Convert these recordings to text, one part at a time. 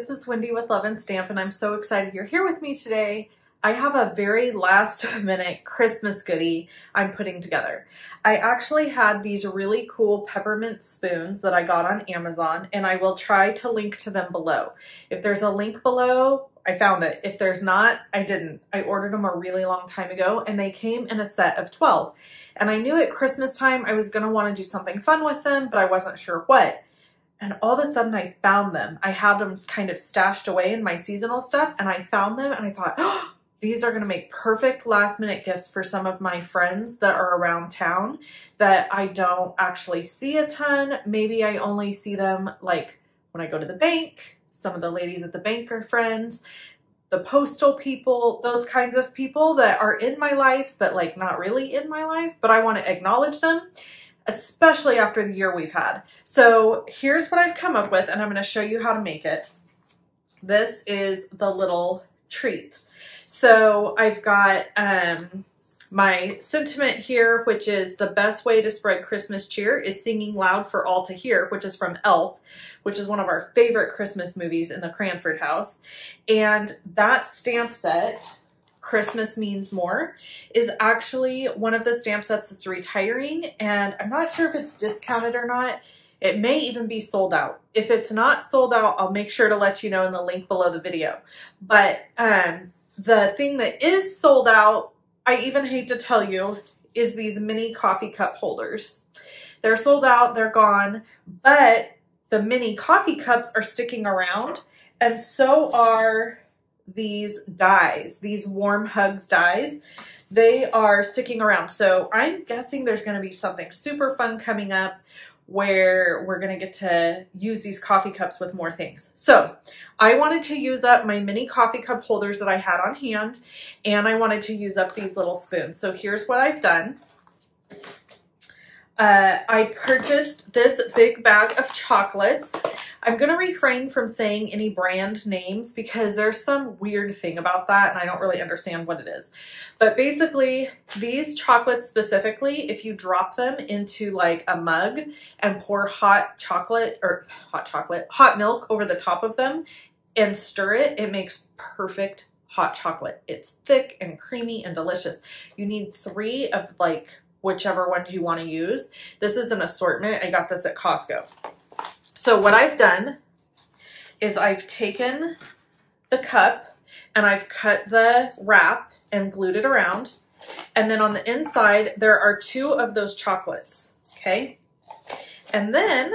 this is Wendy with Love and Stamp, and I'm so excited you're here with me today. I have a very last minute Christmas goodie I'm putting together. I actually had these really cool peppermint spoons that I got on Amazon, and I will try to link to them below. If there's a link below, I found it. If there's not, I didn't. I ordered them a really long time ago, and they came in a set of 12. And I knew at Christmas time I was going to want to do something fun with them, but I wasn't sure what. And all of a sudden I found them. I had them kind of stashed away in my seasonal stuff, and I found them and I thought, oh, these are going to make perfect last minute gifts for some of my friends that are around town that I don't actually see a ton. Maybe I only see them like when I go to the bank. Some of the ladies at the bank are friends, the postal people, those kinds of people that are in my life, but like not really in my life, but I want to acknowledge them, especially after the year we've had. So here's what I've come up with, and I'm going to show you how to make it. This is the little treat. So I've got my sentiment here, which is the best way to spread Christmas cheer is singing loud for all to hear, which is from Elf, which is one of our favorite Christmas movies in the Cranford house. And that stamp set, Christmas Means More, is actually one of the stamp sets that's retiring, and I'm not sure if it's discounted or not. It may even be sold out. If it's not sold out, I'll make sure to let you know in the link below the video. But the thing that is sold out, I even hate to tell you, is these mini coffee cup holders. They're sold out, they're gone, but the mini coffee cups are sticking around, and so are these dies, these warm hugs dies. They are sticking around. So I'm guessing there's going to be something super fun coming up where we're going to get to use these coffee cups with more things. So I wanted to use up my mini coffee cup holders that I had on hand, and I wanted to use up these little spoons. So here's what I've done. I purchased this big bag of chocolates. I'm going to refrain from saying any brand names because there's some weird thing about that and I don't really understand what it is. But basically, these chocolates specifically, if you drop them into like a mug and pour hot milk over the top of them and stir it, it makes perfect hot chocolate. It's thick and creamy and delicious. You need 3 of like whichever ones you want to use. This is an assortment. I got this at Costco. So what I've done is I've taken the cup and I've cut the wrap and glued it around. And then on the inside, there are 2 of those chocolates, okay? And then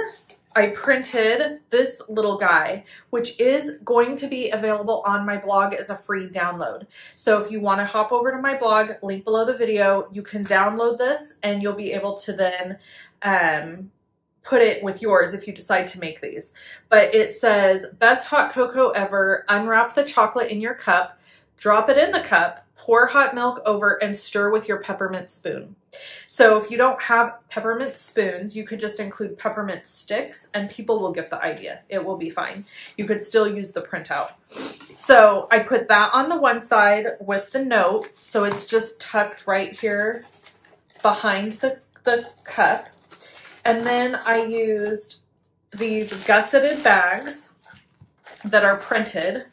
I printed this little guy, which is going to be available on my blog as a free download. So if you want to hop over to my blog, link below the video, you can download this and you'll be able to then put it with yours if you decide to make these. But it says, best hot cocoa ever, unwrap the chocolate in your cup, drop it in the cup, pour hot milk over, and stir with your peppermint spoon. So if you don't have peppermint spoons, you could just include peppermint sticks and people will get the idea. It will be fine. You could still use the printout. So I put that on the one side with the note. So it's just tucked right here behind the cup. And then I used these gusseted bags that are printed,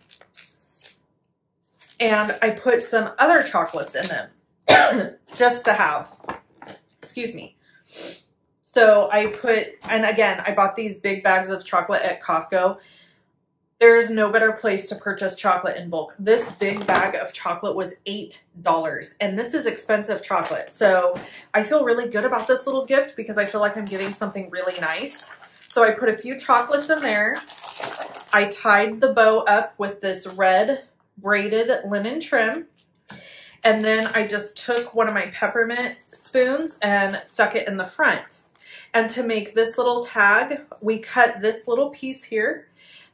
and I put some other chocolates in them just to have. Excuse me. So I put, and again, I bought these big bags of chocolate at Costco. There's no better place to purchase chocolate in bulk. This big bag of chocolate was $8, and this is expensive chocolate. So I feel really good about this little gift because I feel like I'm giving something really nice. So I put a few chocolates in there. I tied the bow up with this red braided linen trim. And then I just took one of my peppermint spoons and stuck it in the front. And to make this little tag, we cut this little piece here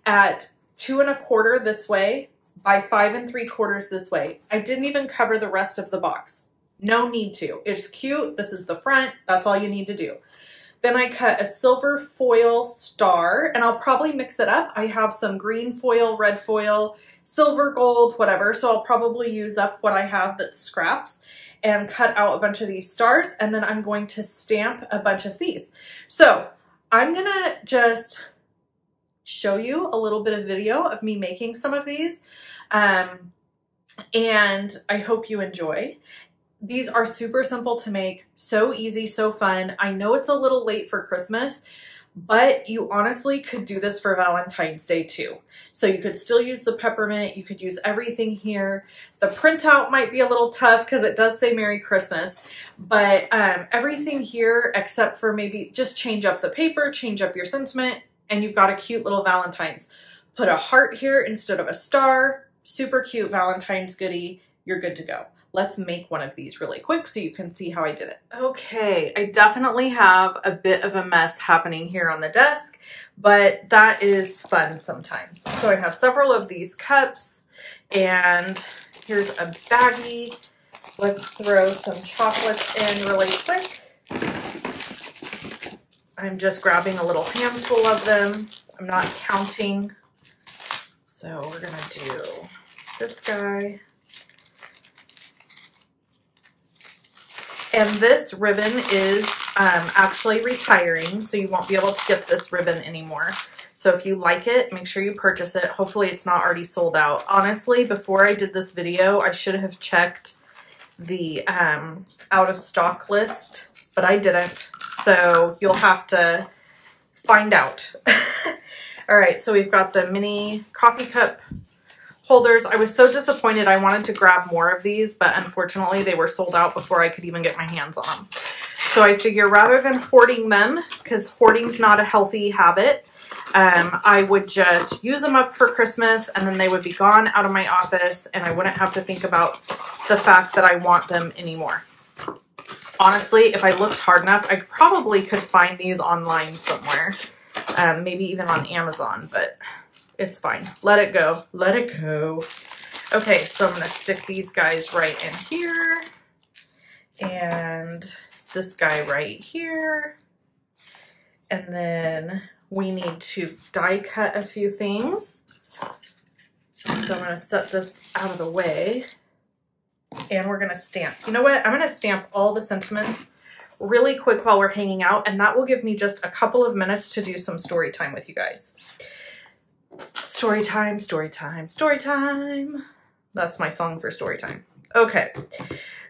at 2 1/4 this way by 5 3/4 this way. I didn't even cover the rest of the box. No need to. It's cute. This is the front. That's all you need to do. Then I cut a silver foil star, and I'll probably mix it up. I have some green foil, red foil, silver, gold, whatever. So I'll probably use up what I have that's scraps and cut out a bunch of these stars. And then I'm going to stamp a bunch of these. So I'm going to just show you a little bit of video of me making some of these. And I hope you enjoy. These are super simple to make, so easy, so fun. I know it's a little late for Christmas, but you honestly could do this for Valentine's Day too. So you could still use the peppermint, you could use everything here. The printout might be a little tough because it does say Merry Christmas, but everything here except for maybe just change up the paper, change up your sentiment, and you've got a cute little Valentine's. Put a heart here instead of a star. Super cute Valentine's goodie. You're good to go. Let's make one of these really quick so you can see how I did it. Okay, I definitely have a bit of a mess happening here on the desk, but that is fun sometimes. So I have several of these cups, and here's a baggie. Let's throw some chocolates in really quick. I'm just grabbing a little handful of them. I'm not counting. So we're gonna do this guy. And this ribbon is actually retiring, so you won't be able to get this ribbon anymore. So if you like it, make sure you purchase it. Hopefully it's not already sold out. Honestly, before I did this video, I should have checked the out of stock list, but I didn't. So you'll have to find out. All right, so we've got the mini coffee cup holders. I was so disappointed. I wanted to grab more of these, but unfortunately they were sold out before I could even get my hands on them. So I figure rather than hoarding them, because hoarding's not a healthy habit, I would just use them up for Christmas and then they would be gone out of my office and I wouldn't have to think about the fact that I want them anymore. Honestly, if I looked hard enough, I probably could find these online somewhere. Maybe even on Amazon, but it's fine. Let it go. Let it go. Okay, so I'm going to stick these guys right in here. And this guy right here. And then we need to die cut a few things. So I'm going to set this out of the way. And we're going to stamp. You know what? I'm going to stamp all the sentiments really quick while we're hanging out, and that will give me just a couple of minutes to do some story time with you guys. Story time, story time, story time. That's my song for story time. Okay,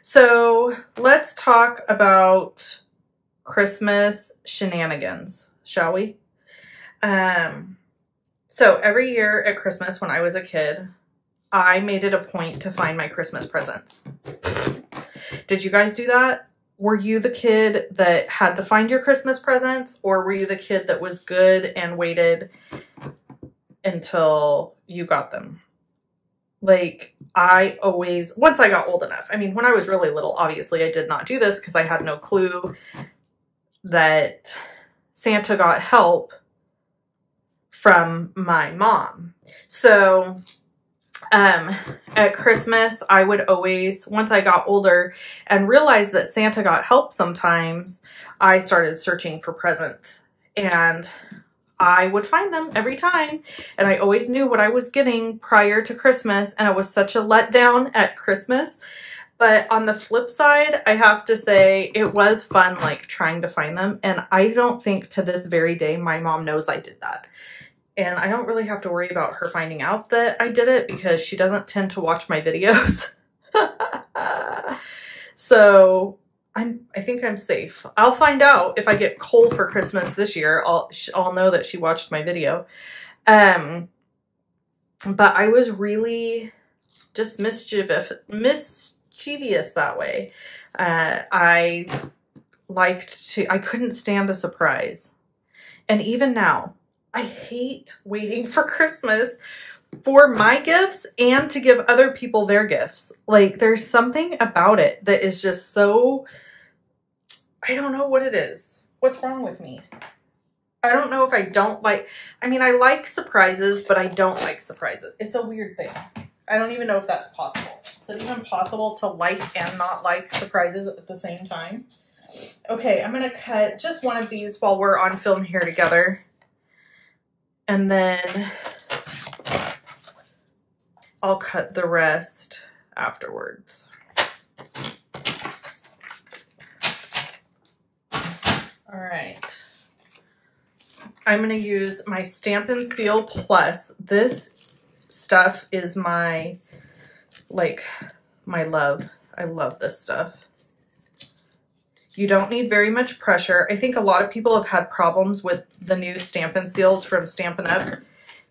so let's talk about Christmas shenanigans, shall we? So every year at Christmas when I was a kid, I made it a point to find my Christmas presents. Did you guys do that? Were you the kid that had to find your Christmas presents, or were you the kid that was good and waited until you got them? Like, I always, once I got old enough, I mean, when I was really little, obviously I did not do this because I had no clue that Santa got help from my mom. So at Christmas, I would always, once I got older and realized that Santa got help sometimes, I started searching for presents. And I would find them every time. And I always knew what I was getting prior to Christmas. And it was such a letdown at Christmas. But on the flip side, I have to say it was fun, like trying to find them. And I don't think to this very day, my mom knows I did that. And I don't really have to worry about her finding out that I did it because she doesn't tend to watch my videos. So I think I'm safe. I'll find out if I get coal for Christmas this year. I'll know that she watched my video. But I was really just mischievous that way. I couldn't stand a surprise. And even now, I hate waiting for Christmas for my gifts and to give other people their gifts. Like, there's something about it that is just so, I don't know what it is. What's wrong with me? I don't know if I don't like, I mean, I like surprises, but I don't like surprises. It's a weird thing. I don't even know if that's possible. Is it even possible to like and not like surprises at the same time? Okay, I'm going to cut just one of these while we're on film here together. And then I'll cut the rest afterwards. All right. I'm going to use my Stampin' Seal Plus. This stuff is my, like, my love. I love this stuff. You don't need very much pressure. I think a lot of people have had problems with the new Stampin' Seals from Stampin' Up!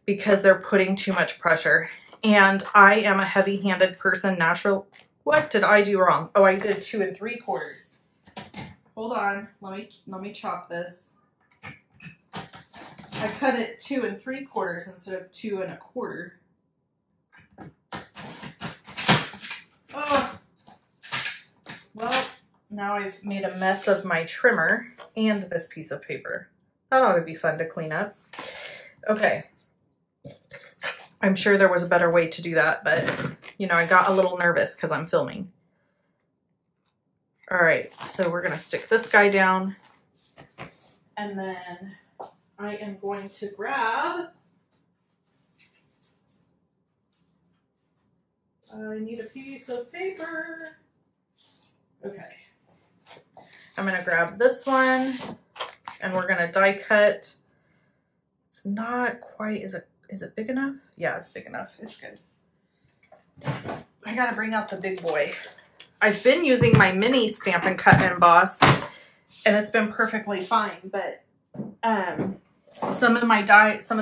Because they're putting too much pressure. And I am a heavy-handed person, natural. What did I do wrong? Oh, I did 2 3/4. Hold on, let me chop this. I cut it 2 3/4 instead of 2 1/4. Oh, well, now I've made a mess of my trimmer and this piece of paper. That ought to be fun to clean up. Okay. I'm sure there was a better way to do that, but you know, I got a little nervous because I'm filming. All right, so we're gonna stick this guy down, and then I am going to grab, I need a piece of paper. Okay, I'm gonna grab this one, and we're gonna die cut. It's not quite, is it big enough? Yeah, it's big enough. It's good. I gotta bring out the big boy. I've been using my mini Stampin' Cut and Emboss, and it's been perfectly fine, but some of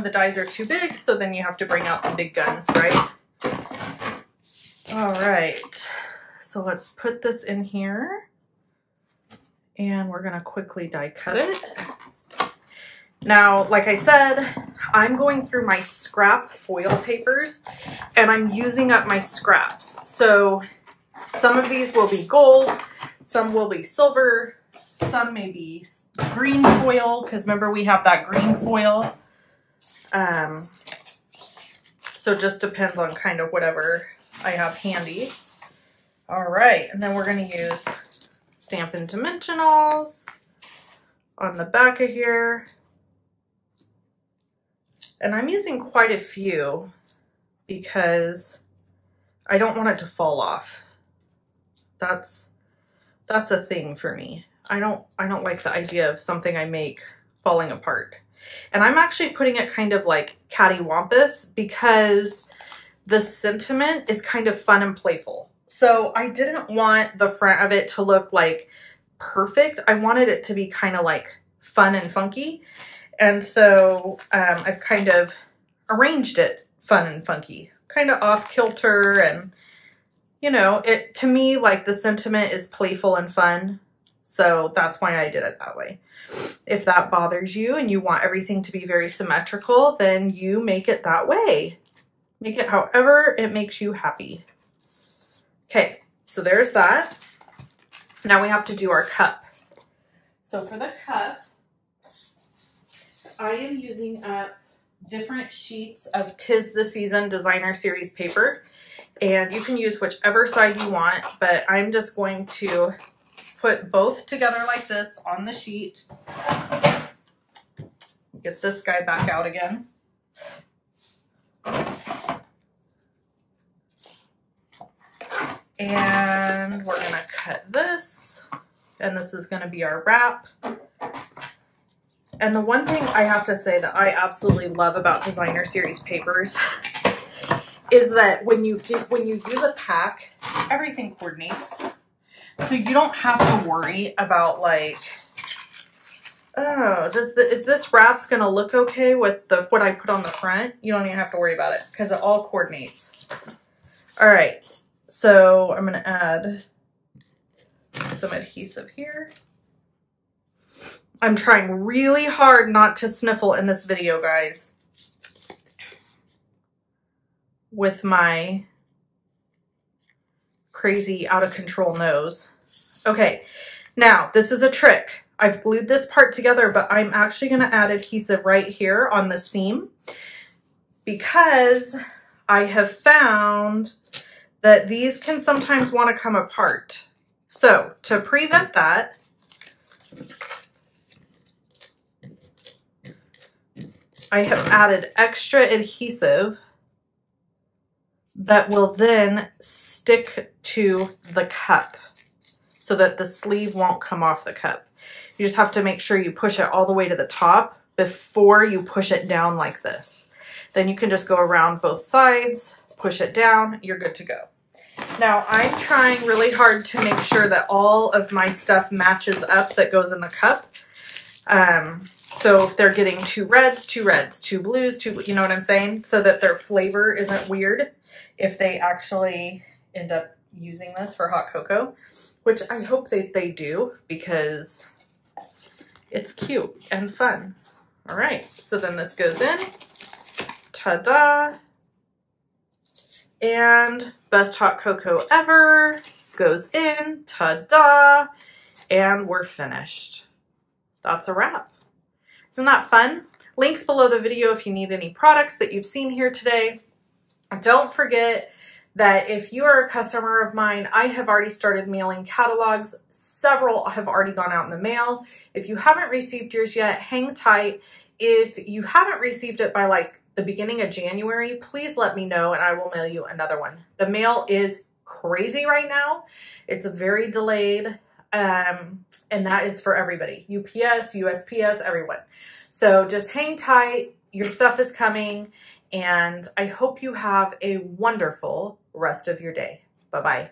the dies are too big, so then you have to bring out the big guns, right? All right, so let's put this in here, and we're gonna quickly die cut it. Now, like I said, I'm going through my scrap foil papers, and I'm using up my scraps. So some of these will be gold, some will be silver, some may be green foil, because remember we have that green foil. So it just depends on kind of whatever I have handy. All right, and then we're going to use Stampin' Dimensionals on the back of here. And I'm using quite a few because I don't want it to fall off. That's a thing for me. I don't like the idea of something I make falling apart. And I'm actually putting it kind of like cattywampus because the sentiment is kind of fun and playful. So I didn't want the front of it to look like perfect. I wanted it to be kind of like fun and funky. And so I've kind of arranged it fun and funky, kind of off kilter, and you know, it to me, like, the sentiment is playful and fun. So that's why I did it that way. If that bothers you and you want everything to be very symmetrical, then you make it that way. Make it however it makes you happy. Okay, so there's that. Now we have to do our cup. So for the cup, I am using up different sheets of 'Tis the Season Designer Series paper, and you can use whichever side you want, but I'm just going to put both together like this on the sheet. Get this guy back out again. And we're gonna cut this, and this is gonna be our wrap. And the one thing I have to say that I absolutely love about Designer Series papers is that when you use a pack, everything coordinates. So you don't have to worry about, like, oh, is this wrap gonna look okay with what I put on the front? You don't even have to worry about it because it all coordinates. All right, so I'm gonna add some adhesive here. I'm trying really hard not to sniffle in this video, guys, with my crazy out of control nose. Okay, now this is a trick. I've glued this part together, but I'm actually going to add adhesive right here on the seam because I have found that these can sometimes want to come apart. So to prevent that, I have added extra adhesive that will then stick to the cup so that the sleeve won't come off the cup. You just have to make sure you push it all the way to the top, before you push it down like this. Then you can just go around both sides, push it down, you're good to go. Now I'm trying really hard to make sure that all of my stuff matches up that goes in the cup. So if they're getting two reds, two blues, you know what I'm saying? So that their flavor isn't weird if they actually end up using this for hot cocoa, which I hope that they do because it's cute and fun. All right, so then this goes in, ta-da, and best hot cocoa ever goes in, ta-da, and we're finished. That's a wrap. Isn't that fun? Links below the video if you need any products that you've seen here today. Don't forget that if you are a customer of mine, I have already started mailing catalogs. Several have already gone out in the mail. If you haven't received yours yet, hang tight. If you haven't received it by like the beginning of January, please let me know and I will mail you another one. The mail is crazy right now. It's very delayed. And that is for everybody. UPS, USPS, everyone. So just hang tight. Your stuff is coming. And I hope you have a wonderful rest of your day. Bye-bye.